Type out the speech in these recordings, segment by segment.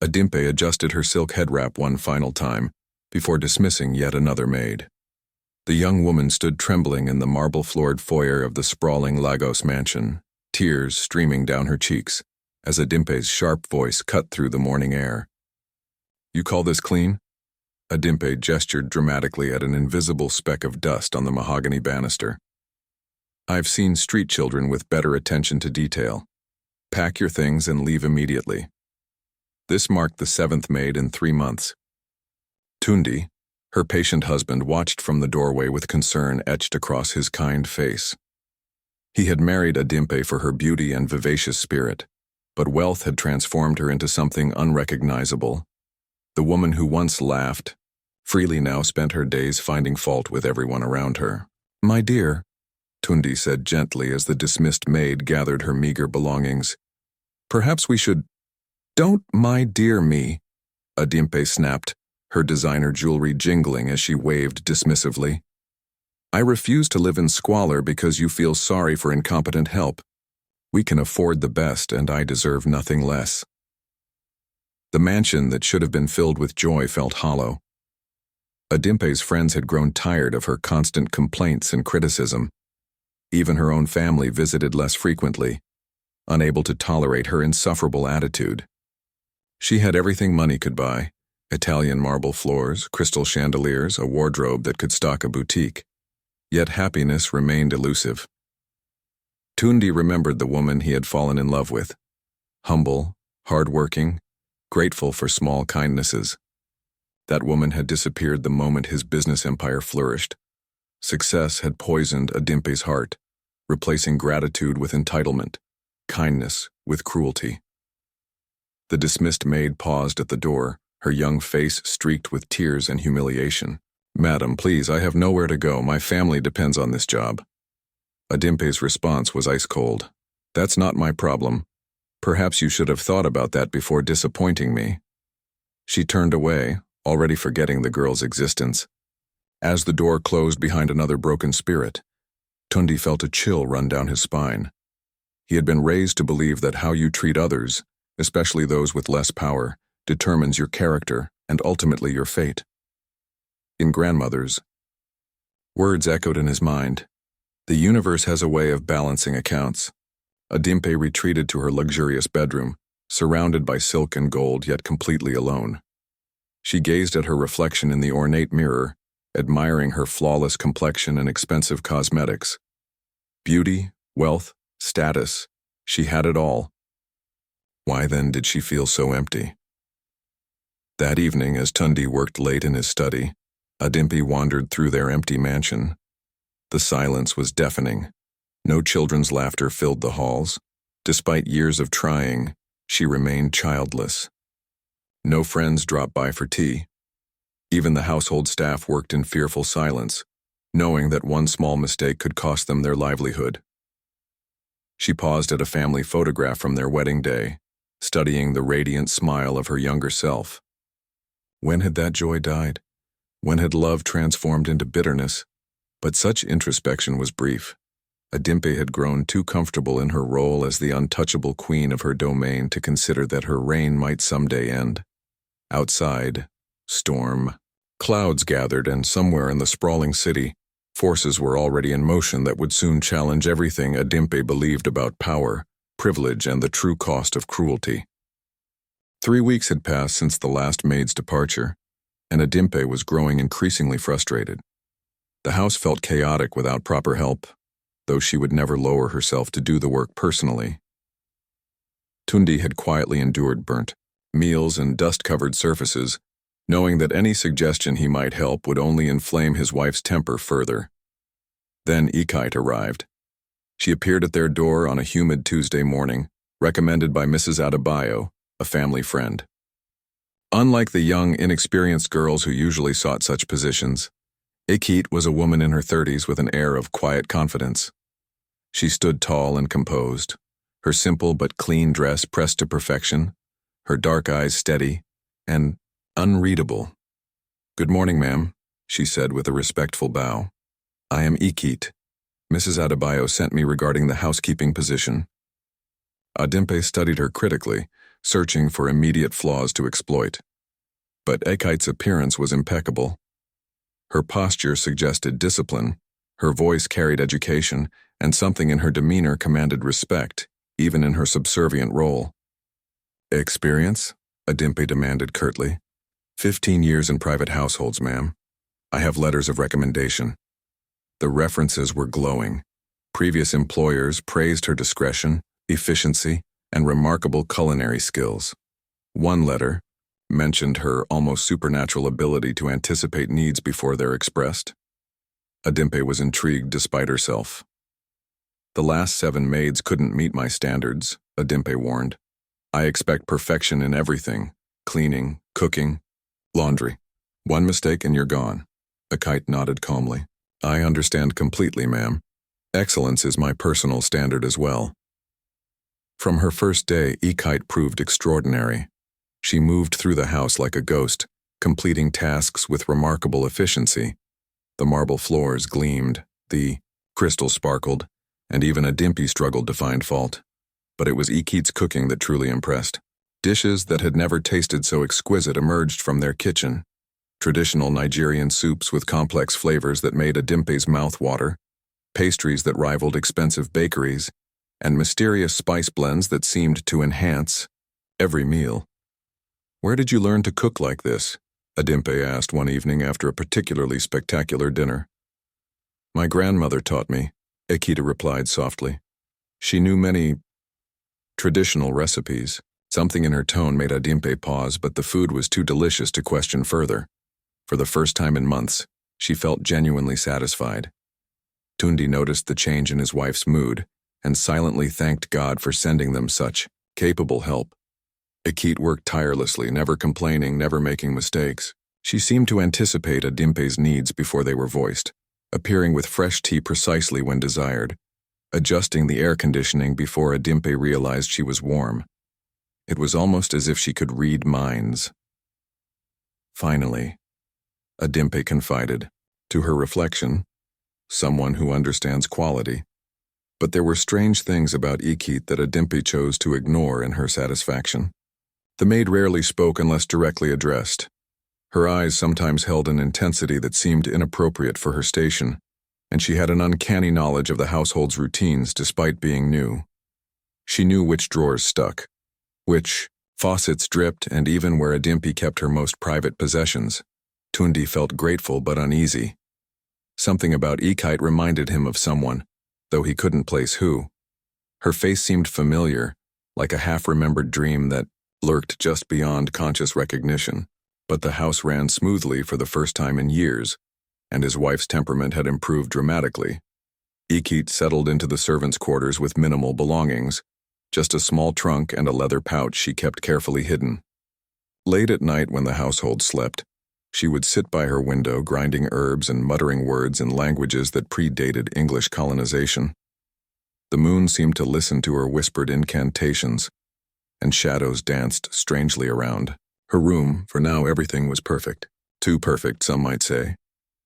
Adimpe adjusted her silk head wrap one final time, before dismissing yet another maid. The young woman stood trembling in the marble-floored foyer of the sprawling Lagos mansion, tears streaming down her cheeks, as Adimpe's sharp voice cut through the morning air. "You call this clean?" Adimpe gestured dramatically at an invisible speck of dust on the mahogany banister. "I've seen street children with better attention to detail. Pack your things and leave immediately." This marked the 7th maid in 3 months. Tundi, her patient husband, watched from the doorway with concern etched across his kind face. He had married Adimpe for her beauty and vivacious spirit, but wealth had transformed her into something unrecognizable. The woman who once laughed, freely now spent her days finding fault with everyone around her. "My dear," Tundi said gently as the dismissed maid gathered her meager belongings, "perhaps we should—" "Don't my dear me," Adimpe snapped, her designer jewelry jingling as she waved dismissively. "I refuse to live in squalor because you feel sorry for incompetent help. We can afford the best, and I deserve nothing less." The mansion that should have been filled with joy felt hollow. Adimpe's friends had grown tired of her constant complaints and criticism. Even her own family visited less frequently, unable to tolerate her insufferable attitude. She had everything money could buy: Italian marble floors, crystal chandeliers, a wardrobe that could stock a boutique. Yet happiness remained elusive. Tundi remembered the woman he had fallen in love with. Humble, hard-working, grateful for small kindnesses. That woman had disappeared the moment his business empire flourished. Success had poisoned Adimpe's heart, replacing gratitude with entitlement, kindness with cruelty. The dismissed maid paused at the door, her young face streaked with tears and humiliation. "Madam, please, I have nowhere to go. My family depends on this job." Adimpe's response was ice cold. "That's not my problem. Perhaps you should have thought about that before disappointing me." She turned away, already forgetting the girl's existence. As the door closed behind another broken spirit, Tundi felt a chill run down his spine. He had been raised to believe that how you treat others, especially those with less power, determines your character and ultimately your fate. In grandmother's words echoed in his mind, "The universe has a way of balancing accounts." Adimpe retreated to her luxurious bedroom, surrounded by silk and gold, yet completely alone. She gazed at her reflection in the ornate mirror, admiring her flawless complexion and expensive cosmetics. Beauty, wealth, status, she had it all. Why then did she feel so empty? That evening, as Tundi worked late in his study, Adimpe wandered through their empty mansion. The silence was deafening. No children's laughter filled the halls. Despite years of trying, she remained childless. No friends dropped by for tea. Even the household staff worked in fearful silence, knowing that one small mistake could cost them their livelihood. She paused at a family photograph from their wedding day, studying the radiant smile of her younger self. When had that joy died? When had love transformed into bitterness? But such introspection was brief. Adimpe had grown too comfortable in her role as the untouchable queen of her domain to consider that her reign might someday end. Outside, storm. Clouds gathered, and somewhere in the sprawling city, forces were already in motion that would soon challenge everything Adimpe believed about power, privilege, and the true cost of cruelty. 3 weeks had passed since the last maid's departure, and Adimpe was growing increasingly frustrated. The house felt chaotic without proper help, though she would never lower herself to do the work personally. Tundi had quietly endured burnt meals and dust-covered surfaces, knowing that any suggestion he might help would only inflame his wife's temper further. Then Ikite arrived. She appeared at their door on a humid Tuesday morning, recommended by Mrs. Adebayo, a family friend. Unlike the young, inexperienced girls who usually sought such positions, Ikite was a woman in her 30s with an air of quiet confidence. She stood tall and composed, her simple but clean dress pressed to perfection, her dark eyes steady and unreadable. "Good morning, ma'am," she said with a respectful bow. "I am Ikite. Mrs. Adebayo sent me regarding the housekeeping position." Adimpe studied her critically, searching for immediate flaws to exploit. But Ekite's appearance was impeccable. Her posture suggested discipline, her voice carried education, and something in her demeanor commanded respect, even in her subservient role. "Experience?" Adimpe demanded curtly. 15 years in private households, ma'am. I have letters of recommendation." The references were glowing. Previous employers praised her discretion, efficiency, and remarkable culinary skills. One letter mentioned her almost supernatural ability to anticipate needs before they're expressed. Adimpe was intrigued despite herself. "The last 7 maids couldn't meet my standards," Adimpe warned. "I expect perfection in everything: cleaning, cooking, laundry. One mistake and you're gone." Ekite nodded calmly. "I understand completely, ma'am. Excellence is my personal standard as well." From her first day, Ekite proved extraordinary. She moved through the house like a ghost, completing tasks with remarkable efficiency. The marble floors gleamed, the crystals sparkled, and even Adimpe struggled to find fault. But it was Ekite's cooking that truly impressed. Dishes that had never tasted so exquisite emerged from their kitchen. Traditional Nigerian soups with complex flavors that made Adimpe's mouth water, pastries that rivaled expensive bakeries, and mysterious spice blends that seemed to enhance every meal. "Where did you learn to cook like this?" Adimpe asked one evening after a particularly spectacular dinner. "My grandmother taught me," Ekite replied softly. "She knew many traditional recipes." Something in her tone made Adimpe pause, but the food was too delicious to question further. For the first time in months, she felt genuinely satisfied. Tundi noticed the change in his wife's mood and silently thanked God for sending them such capable help. Ekite worked tirelessly, never complaining, never making mistakes. She seemed to anticipate Adimpe's needs before they were voiced, appearing with fresh tea precisely when desired, adjusting the air conditioning before Adimpe realized she was warm. It was almost as if she could read minds. "Finally," Adimpe confided, to her reflection, someone who understands quality. But there were strange things about Ekite that Adimpe chose to ignore in her satisfaction. The maid rarely spoke unless directly addressed. Her eyes sometimes held an intensity that seemed inappropriate for her station, and she had an uncanny knowledge of the household's routines despite being new. She knew which drawers stuck, which faucets dripped, and even where Adimpe kept her most private possessions. Tundi felt grateful but uneasy. Something about Ekite reminded him of someone, though he couldn't place who. Her face seemed familiar, like a half-remembered dream that lurked just beyond conscious recognition. But the house ran smoothly for the first time in years, and his wife's temperament had improved dramatically. Ekite settled into the servants' quarters with minimal belongings, just a small trunk and a leather pouch she kept carefully hidden. Late at night when the household slept, she would sit by her window grinding herbs and muttering words in languages that predated English colonization. The moon seemed to listen to her whispered incantations, and shadows danced strangely around. Her room, for now everything was perfect. Too perfect, some might say.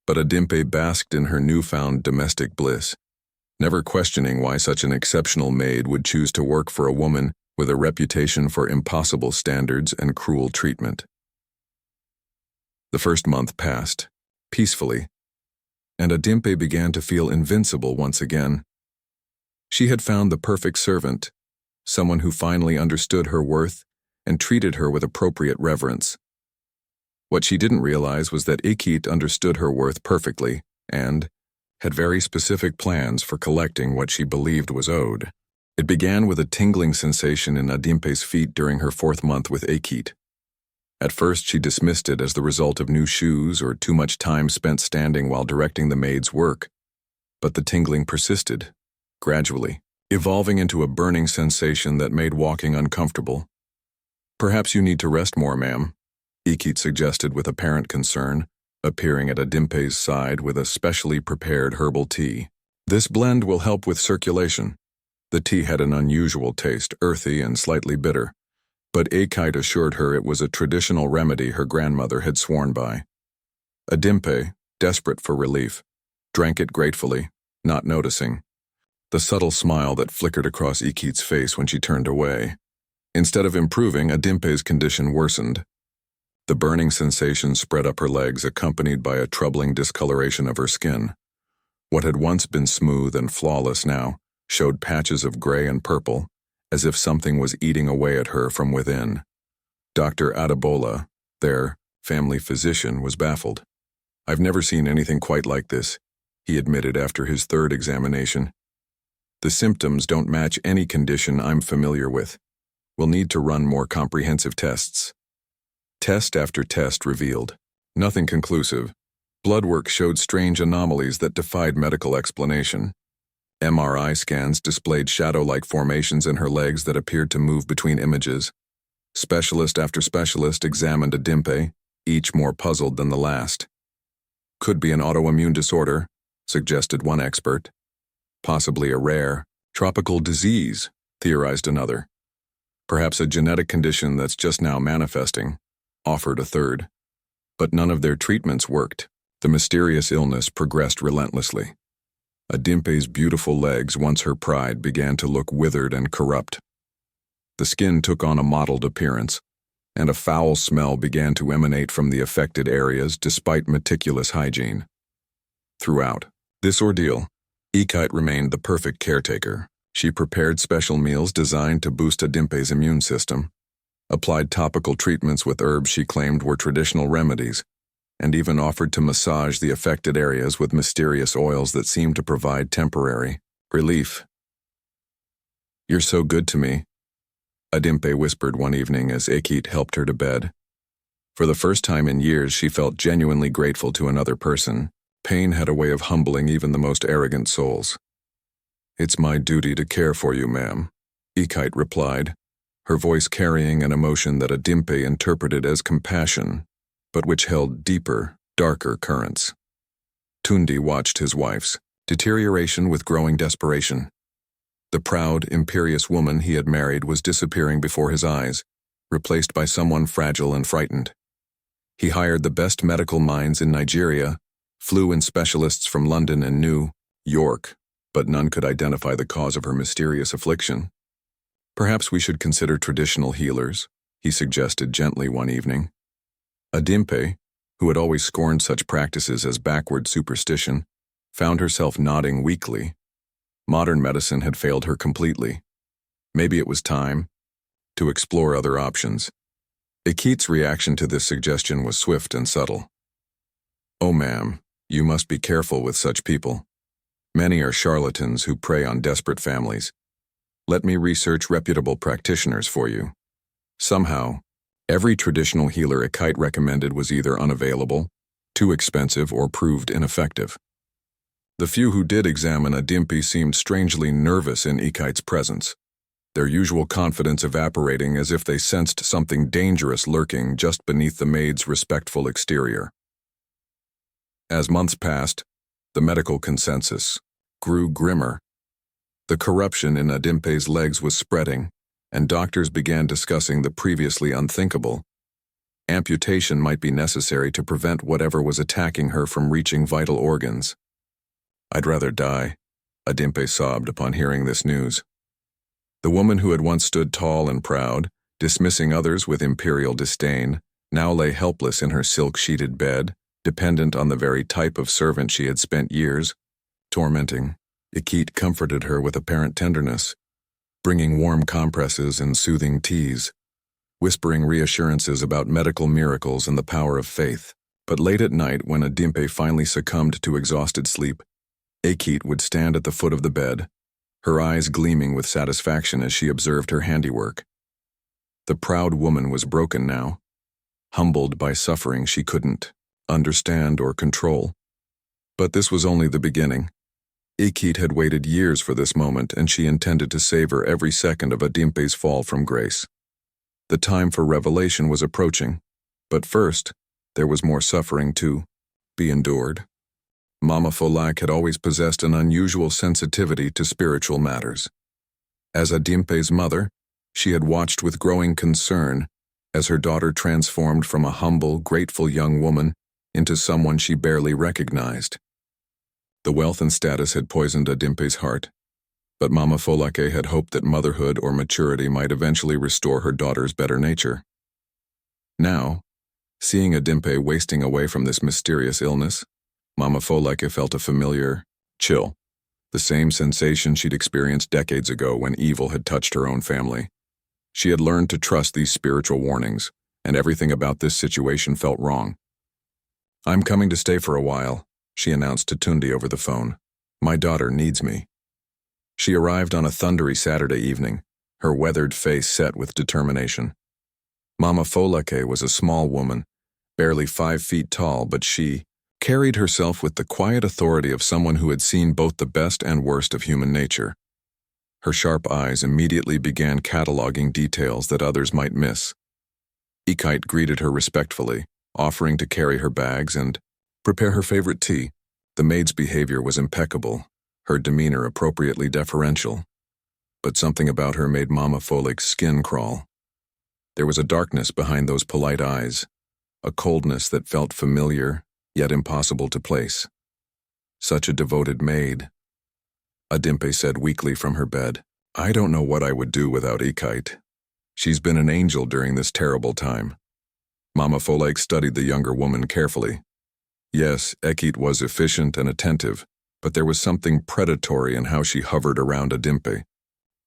But Adimpe basked in her newfound domestic bliss, never questioning why such an exceptional maid would choose to work for a woman with a reputation for impossible standards and cruel treatment. The first month passed, peacefully, and Adimpe began to feel invincible once again. She had found the perfect servant, someone who finally understood her worth and treated her with appropriate reverence. What she didn't realize was that Ekite understood her worth perfectly and had very specific plans for collecting what she believed was owed. It began with a tingling sensation in Adimpe's feet during her 4th month with Ekite. At first she dismissed it as the result of new shoes or too much time spent standing while directing the maid's work. But the tingling persisted, gradually, evolving into a burning sensation that made walking uncomfortable. "Perhaps you need to rest more, ma'am," Ekite suggested with apparent concern, appearing at Adimpe's side with a specially prepared herbal tea. "This blend will help with circulation." The tea had an unusual taste, earthy and slightly bitter, but Ekite assured her it was a traditional remedy her grandmother had sworn by. Adimpe, desperate for relief, drank it gratefully, not noticing the subtle smile that flickered across Ekite's face when she turned away. Instead of improving, Adimpe's condition worsened. The burning sensation spread up her legs, accompanied by a troubling discoloration of her skin. What had once been smooth and flawless now showed patches of gray and purple, as if something was eating away at her from within. Dr. Adebola, their family physician, was baffled. "I've never seen anything quite like this," he admitted after his third examination. "The symptoms don't match any condition I'm familiar with. We'll need to run more comprehensive tests." Test after test revealed nothing conclusive. Blood work showed strange anomalies that defied medical explanation. MRI scans displayed shadow-like formations in her legs that appeared to move between images. Specialist after specialist examined Adimpe, each more puzzled than the last. "Could be an autoimmune disorder," suggested one expert. "Possibly a rare, tropical disease," theorized another. "Perhaps a genetic condition that's just now manifesting," offered a third. But none of their treatments worked. The mysterious illness progressed relentlessly. Adimpe's beautiful legs, once her pride, began to look withered and corrupt. The skin took on a mottled appearance, and a foul smell began to emanate from the affected areas despite meticulous hygiene. Throughout this ordeal, Ikite remained the perfect caretaker. She prepared special meals designed to boost Adimpe's immune system, applied topical treatments with herbs she claimed were traditional remedies, and even offered to massage the affected areas with mysterious oils that seemed to provide temporary relief. "You're so good to me," Adimpe whispered one evening as Ikite helped her to bed. For the first time in years, she felt genuinely grateful to another person. Pain had a way of humbling even the most arrogant souls. "It's my duty to care for you, ma'am," Ikite replied, her voice carrying an emotion that Adimpe interpreted as compassion, but which held deeper, darker currents. Tundi watched his wife's deterioration with growing desperation. The proud, imperious woman he had married was disappearing before his eyes, replaced by someone fragile and frightened. He hired the best medical minds in Nigeria, flew in specialists from London and New York, but none could identify the cause of her mysterious affliction. "Perhaps we should consider traditional healers," he suggested gently one evening. Adimpe, who had always scorned such practices as backward superstition, found herself nodding weakly. Modern medicine had failed her completely. Maybe it was time to explore other options. Ikite's reaction to this suggestion was swift and subtle. "Oh, ma'am, you must be careful with such people. Many are charlatans who prey on desperate families. Let me research reputable practitioners for you." Somehow, every traditional healer Ikite recommended was either unavailable, too expensive, or proved ineffective. The few who did examine Adimpe seemed strangely nervous in Ikite's presence, their usual confidence evaporating as if they sensed something dangerous lurking just beneath the maid's respectful exterior. As months passed, the medical consensus grew grimmer. The corruption in Adimpe's legs was spreading, and doctors began discussing the previously unthinkable. Amputation might be necessary to prevent whatever was attacking her from reaching vital organs. "I'd rather die," Adimpe sobbed upon hearing this news. The woman who had once stood tall and proud, dismissing others with imperial disdain, now lay helpless in her silk-sheeted bed, dependent on the very type of servant she had spent years tormenting. Ikite comforted her with apparent tenderness, bringing warm compresses and soothing teas, whispering reassurances about medical miracles and the power of faith. But late at night, when Adimpe finally succumbed to exhausted sleep, Ikite would stand at the foot of the bed, her eyes gleaming with satisfaction as she observed her handiwork. The proud woman was broken now, humbled by suffering she couldn't understand or control. But this was only the beginning. Ikite had waited years for this moment, and she intended to savor every second of Adimpe's fall from grace. The time for revelation was approaching, but first, there was more suffering to be endured. Mama Folak had always possessed an unusual sensitivity to spiritual matters. As Adimpe's mother, she had watched with growing concern as her daughter transformed from a humble, grateful young woman into someone she barely recognized. The wealth and status had poisoned Adimpe's heart. But Mama Folake had hoped that motherhood or maturity might eventually restore her daughter's better nature. Now, seeing Adimpe wasting away from this mysterious illness, Mama Folake felt a familiar chill, the same sensation she'd experienced decades ago when evil had touched her own family. She had learned to trust these spiritual warnings, and everything about this situation felt wrong. "I'm coming to stay for a while," she announced to Tundi over the phone. "My daughter needs me." She arrived on a thundery Saturday evening, her weathered face set with determination. Mama Folake was a small woman, barely 5 feet tall, but she carried herself with the quiet authority of someone who had seen both the best and worst of human nature. Her sharp eyes immediately began cataloging details that others might miss. Ikite greeted her respectfully, offering to carry her bags and prepare her favorite tea. The maid's behavior was impeccable, her demeanor appropriately deferential. But something about her made Mama Folake's skin crawl. There was a darkness behind those polite eyes, a coldness that felt familiar, yet impossible to place. "Such a devoted maid," Adimpe said weakly from her bed. "I don't know what I would do without Ikite. She's been an angel during this terrible time." Mama Folake studied the younger woman carefully. Yes, Ekit was efficient and attentive, but there was something predatory in how she hovered around Adimpe,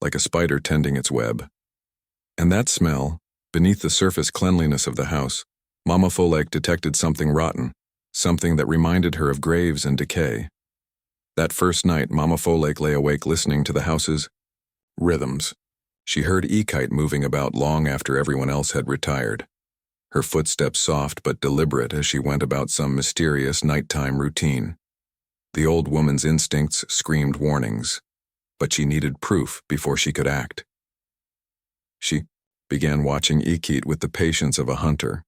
like a spider tending its web. And that smell, beneath the surface cleanliness of the house, Mama Folake detected something rotten, something that reminded her of graves and decay. That first night, Mama Folake lay awake listening to the house's rhythms. She heard Ikite moving about long after everyone else had retired, her footsteps soft but deliberate as she went about some mysterious nighttime routine. The old woman's instincts screamed warnings, but she needed proof before she could act. She began watching Ikite with the patience of a hunter.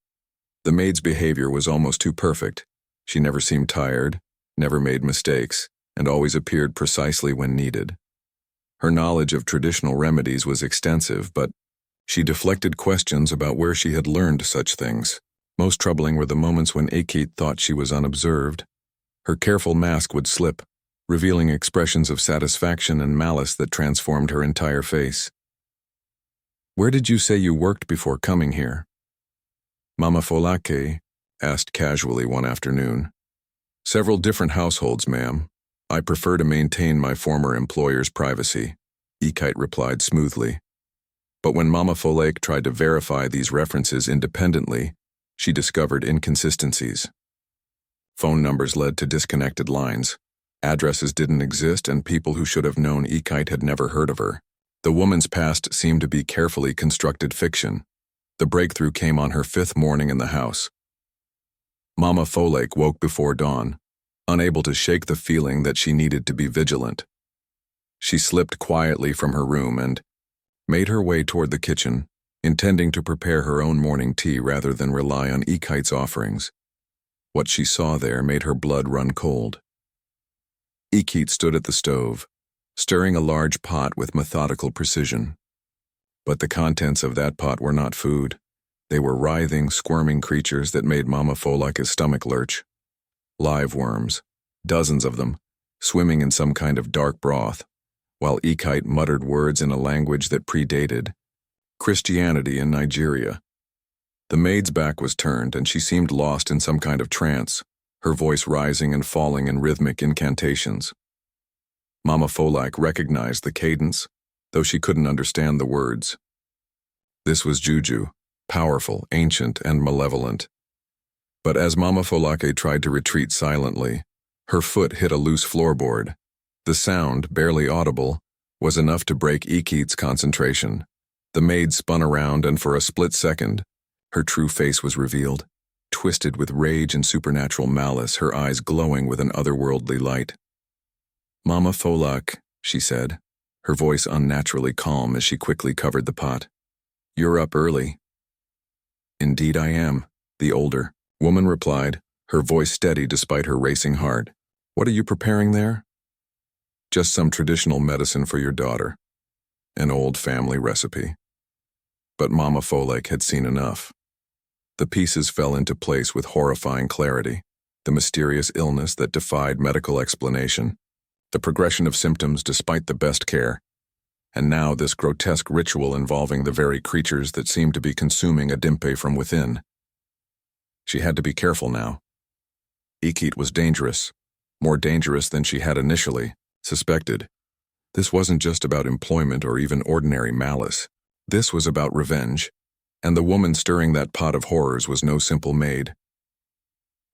The maid's behavior was almost too perfect. She never seemed tired, never made mistakes, and always appeared precisely when needed. Her knowledge of traditional remedies was extensive, but she deflected questions about where she had learned such things. Most troubling were the moments when Ikite thought she was unobserved. Her careful mask would slip, revealing expressions of satisfaction and malice that transformed her entire face. "Where did you say you worked before coming here?" Mama Folake asked casually one afternoon. "Several different households, ma'am. I prefer to maintain my former employer's privacy," Ikite replied smoothly. But when Mama Folake tried to verify these references independently, she discovered inconsistencies. Phone numbers led to disconnected lines. Addresses didn't exist, and people who should have known Ikite had never heard of her. The woman's past seemed to be carefully constructed fiction. The breakthrough came on her 5th morning in the house. Mama Folake woke before dawn, unable to shake the feeling that she needed to be vigilant. She slipped quietly from her room and made her way toward the kitchen, intending to prepare her own morning tea rather than rely on Ikite's offerings. What she saw there made her blood run cold. Ikite stood at the stove, stirring a large pot with methodical precision. But the contents of that pot were not food. They were writhing, squirming creatures that made Mama Folake's stomach lurch. Live worms, dozens of them, swimming in some kind of dark broth, while Ikite muttered words in a language that predated Christianity in Nigeria. The maid's back was turned, and she seemed lost in some kind of trance, her voice rising and falling in rhythmic incantations. Mama Folake recognized the cadence, though she couldn't understand the words. This was juju, powerful, ancient, and malevolent. But as Mama Folake tried to retreat silently, her foot hit a loose floorboard. The sound, barely audible, was enough to break Ikite's concentration. The maid spun around, and for a split second, her true face was revealed, twisted with rage and supernatural malice, her eyes glowing with an otherworldly light. "Mama Folake," she said, her voice unnaturally calm as she quickly covered the pot. "You're up early." "Indeed I am," the older woman replied, her voice steady despite her racing heart. "What are you preparing there?" "Just some traditional medicine for your daughter. An old family recipe." But Mama Folake had seen enough. The pieces fell into place with horrifying clarity. The mysterious illness that defied medical explanation. the progression of symptoms despite the best care, and now this grotesque ritual involving the very creatures that seemed to be consuming Adimpe from within. She had to be careful now. Ikit was dangerous, more dangerous than she had initially suspected. This wasn't just about employment or even ordinary malice. This was about revenge, and the woman stirring that pot of horrors was no simple maid.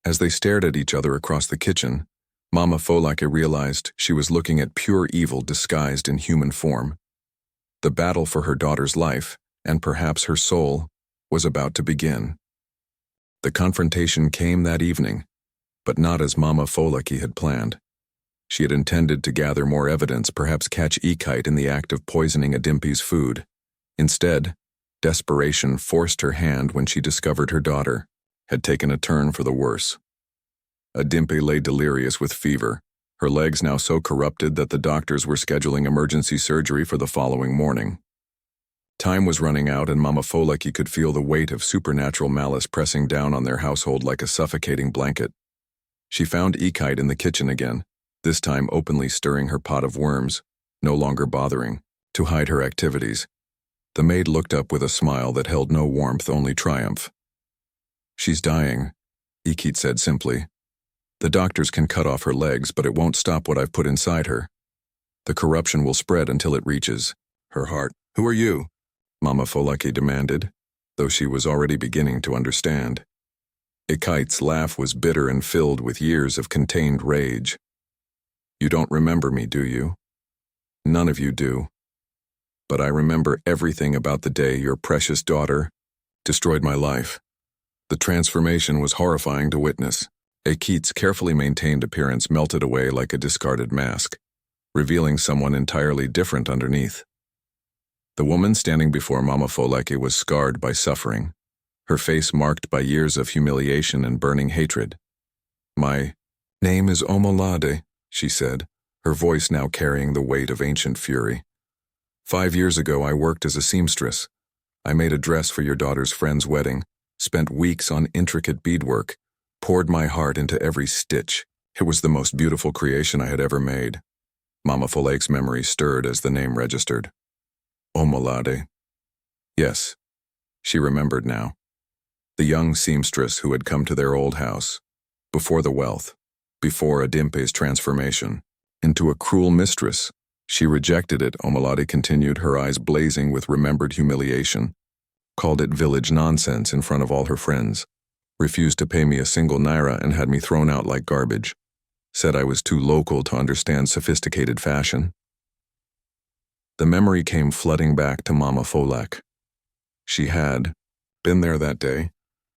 As they stared at each other across the kitchen, Mama Folake realized she was looking at pure evil disguised in human form. The battle for her daughter's life, and perhaps her soul, was about to begin. The confrontation came that evening, but not as Mama Folake had planned. She had intended to gather more evidence, perhaps catch Ikite in the act of poisoning Adimpe's food. Instead, desperation forced her hand when she discovered her daughter had taken a turn for the worse. Adimpe lay delirious with fever, her legs now so corrupted that the doctors were scheduling emergency surgery for the following morning. Time was running out, and Mama Folake could feel the weight of supernatural malice pressing down on their household like a suffocating blanket. She found Ikite in the kitchen again, this time openly stirring her pot of worms, no longer bothering to hide her activities. The maid looked up with a smile that held no warmth, only triumph. "She's dying," Ikit said simply. "The doctors can cut off her legs, but it won't stop what I've put inside her. The corruption will spread until it reaches her heart." "Who are you?" Mama Folake demanded, though she was already beginning to understand. Ikite's laugh was bitter and filled with years of contained rage. "You don't remember me, do you? None of you do. But I remember everything about the day your precious daughter destroyed my life." The transformation was horrifying to witness. Ikite's carefully maintained appearance melted away like a discarded mask, revealing someone entirely different underneath. The woman standing before Mama Folake was scarred by suffering, her face marked by years of humiliation and burning hatred. "My name is Omolade," she said, her voice now carrying the weight of ancient fury. 5 years ago I worked as a seamstress. I made a dress for your daughter's friend's wedding, spent weeks on intricate beadwork, poured my heart into every stitch. It was the most beautiful creation I had ever made. Mama Folake's memory stirred as the name registered. Omolade. Yes, she remembered now. The young seamstress who had come to their old house, before the wealth, before Adimpe's transformation, into a cruel mistress. She rejected it, Omolade continued, her eyes blazing with remembered humiliation. Called it village nonsense in front of all her friends. Refused to pay me a single naira and had me thrown out like garbage. Said I was too local to understand sophisticated fashion. The memory came flooding back to Mama Folake. She had been there that day,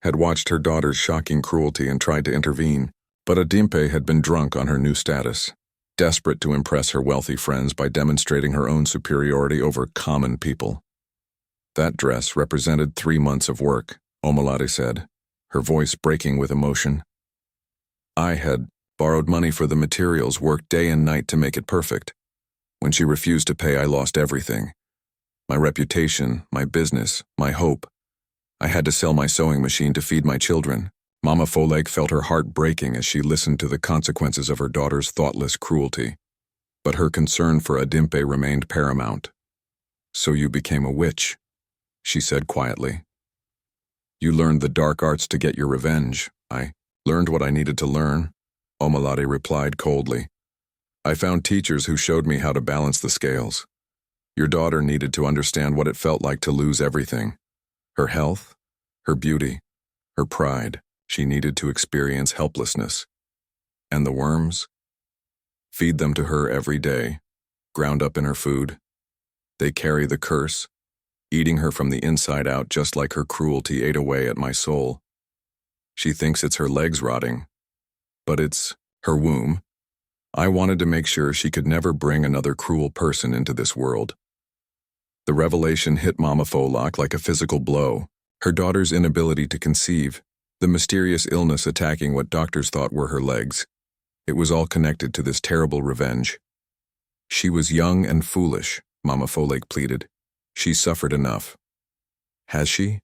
had watched her daughter's shocking cruelty and tried to intervene, but Adimpe had been drunk on her new status, desperate to impress her wealthy friends by demonstrating her own superiority over common people. That dress represented 3 months of work, Omolade said, her voice breaking with emotion. I had borrowed money for the materials, worked day and night to make it perfect. When she refused to pay, I lost everything. My reputation, my business, my hope. I had to sell my sewing machine to feed my children. Mama Folake felt her heart breaking as she listened to the consequences of her daughter's thoughtless cruelty. But her concern for Adimpe remained paramount. So you became a witch, she said quietly. You learned the dark arts to get your revenge. I learned what I needed to learn, Omolade replied coldly. I found teachers who showed me how to balance the scales. Your daughter needed to understand what it felt like to lose everything. Her health, her beauty, her pride. She needed to experience helplessness. And the worms? Feed them to her every day, ground up in her food. They carry the curse, eating her from the inside out just like her cruelty ate away at my soul. She thinks it's her legs rotting, but it's her womb. I wanted to make sure she could never bring another cruel person into this world. The revelation hit Mama Folake like a physical blow. Her daughter's inability to conceive, the mysterious illness attacking what doctors thought were her legs. It was all connected to this terrible revenge. She was young and foolish, Mama Folake pleaded. She suffered enough. Has she?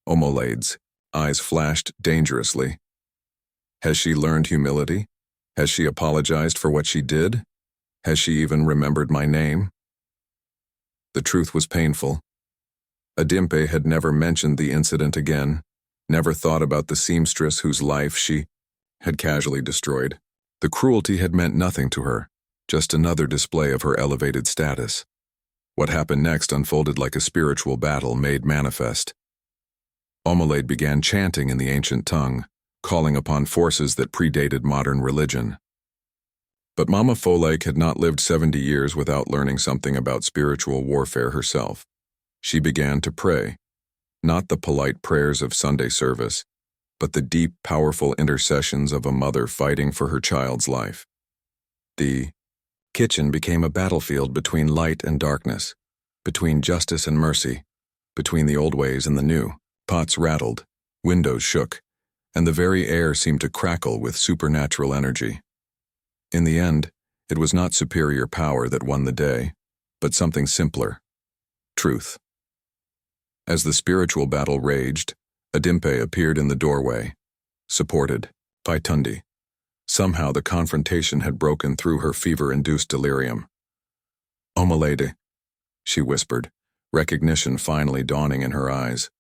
Omolade's eyes flashed dangerously. Has she learned humility? Has she apologized for what she did? Has she even remembered my name? The truth was painful. Adimpe had never mentioned the incident again, never thought about the seamstress whose life she had casually destroyed. The cruelty had meant nothing to her, just another display of her elevated status. What happened next unfolded like a spiritual battle made manifest. Omelade began chanting in the ancient tongue, calling upon forces that predated modern religion. But Mama Folake had not lived 70 years without learning something about spiritual warfare herself. She began to pray, not the polite prayers of Sunday service, but the deep, powerful intercessions of a mother fighting for her child's life. The kitchen became a battlefield between light and darkness, between justice and mercy, between the old ways and the new. Pots rattled, windows shook, and the very air seemed to crackle with supernatural energy. In the end, it was not superior power that won the day, but something simpler: truth. As the spiritual battle raged, Adimpe appeared in the doorway, supported by Tundi. Somehow the confrontation had broken through her fever-induced delirium. "Omelade," she whispered, recognition finally dawning in her eyes.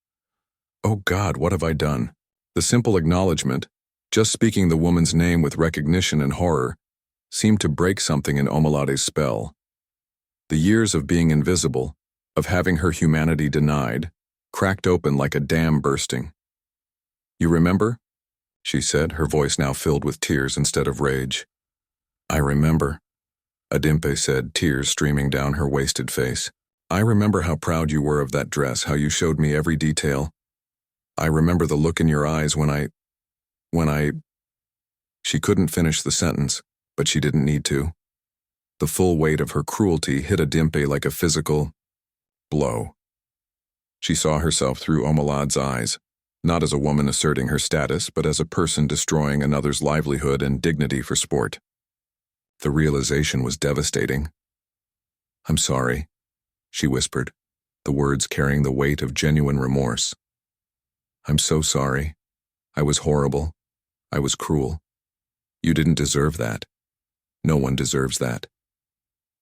Oh God, what have I done? The simple acknowledgement, just speaking the woman's name with recognition and horror, seemed to break something in Omolade's spell. The years of being invisible, of having her humanity denied, cracked open like a dam bursting. "You remember?" she said, her voice now filled with tears instead of rage. "I remember," Adimpe said, tears streaming down her wasted face. "I remember how proud you were of that dress, how you showed me every detail. I remember the look in your eyes when I... She couldn't finish the sentence, but she didn't need to. The full weight of her cruelty hit Adimpe like a physical blow. She saw herself through Omolade's eyes, not as a woman asserting her status, but as a person destroying another's livelihood and dignity for sport. The realization was devastating. "I'm sorry," she whispered, the words carrying the weight of genuine remorse. "I'm so sorry. I was horrible. I was cruel. You didn't deserve that. No one deserves that."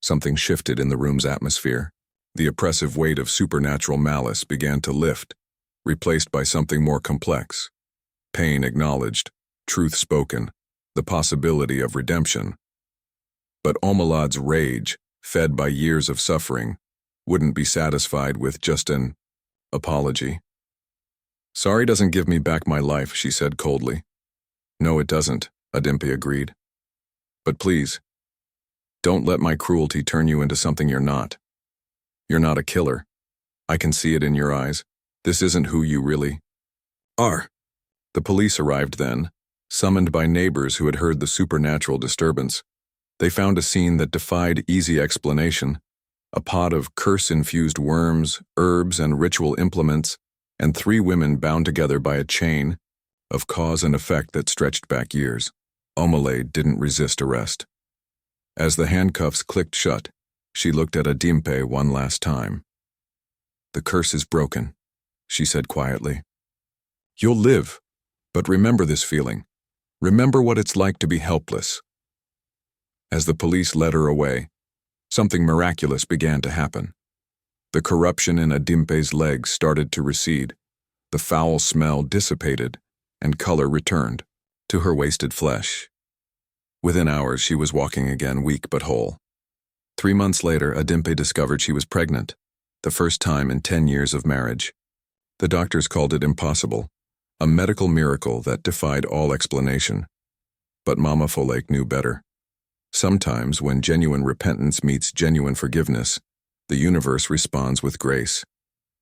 Something shifted in the room's atmosphere. The oppressive weight of supernatural malice began to lift, replaced by something more complex. Pain acknowledged, truth spoken, the possibility of redemption. But Omolade's rage, fed by years of suffering, wouldn't be satisfied with just an apology. "Sorry doesn't give me back my life," she said coldly. "No, it doesn't," Adimpe agreed. "But please, don't let my cruelty turn you into something you're not. You're not a killer. I can see it in your eyes. This isn't who you really are." The police arrived then, summoned by neighbors who had heard the supernatural disturbance. They found a scene that defied easy explanation: a pot of curse-infused worms, herbs, and ritual implements, and 3 women bound together by a chain of cause and effect that stretched back years. Omelade didn't resist arrest. As the handcuffs clicked shut, she looked at Adimpe one last time. "The curse is broken," she said quietly. "You'll live, but remember this feeling. Remember what it's like to be helpless." As the police led her away, something miraculous began to happen. The corruption in Adimpe's legs started to recede, the foul smell dissipated, and color returned to her wasted flesh. Within hours, she was walking again, weak but whole. 3 months later, Adimpe discovered she was pregnant, the first time in 10 years of marriage. The doctors called it impossible, a medical miracle that defied all explanation. But Mama Folake knew better. Sometimes, when genuine repentance meets genuine forgiveness, the universe responds with grace.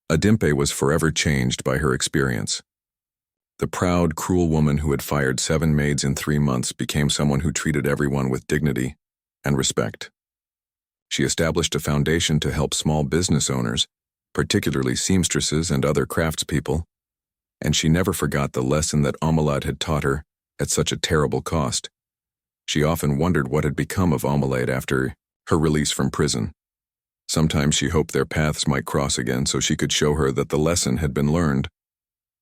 Adimpe was forever changed by her experience. The proud, cruel woman who had fired 7 maids in 3 months became someone who treated everyone with dignity and respect. She established a foundation to help small business owners, particularly seamstresses and other craftspeople, and she never forgot the lesson that Omelade had taught her at such a terrible cost. She often wondered what had become of Omelade after her release from prison. Sometimes she hoped their paths might cross again so she could show her that the lesson had been learned,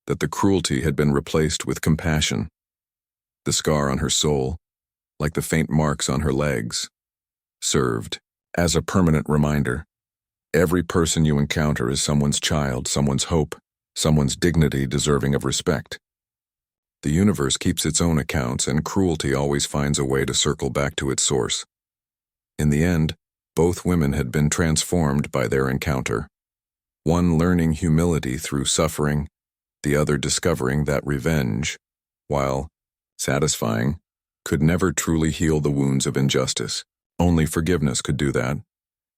that the cruelty had been replaced with compassion. The scar on her soul, like the faint marks on her legs, served as a permanent reminder. Every person you encounter is someone's child, someone's hope, someone's dignity deserving of respect. The universe keeps its own accounts, and cruelty always finds a way to circle back to its source. In the end, both women had been transformed by their encounter. One learning humility through suffering, the other discovering that revenge, while satisfying, could never truly heal the wounds of injustice. Only forgiveness could do that.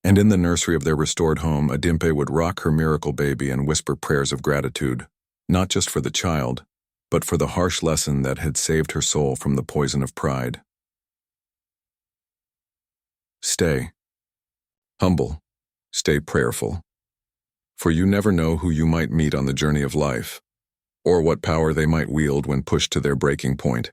And in the nursery of their restored home, Adimpe would rock her miracle baby and whisper prayers of gratitude, not just for the child, but for the harsh lesson that had saved her soul from the poison of pride. Stay humble, stay prayerful, for you never know who you might meet on the journey of life, or what power they might wield when pushed to their breaking point.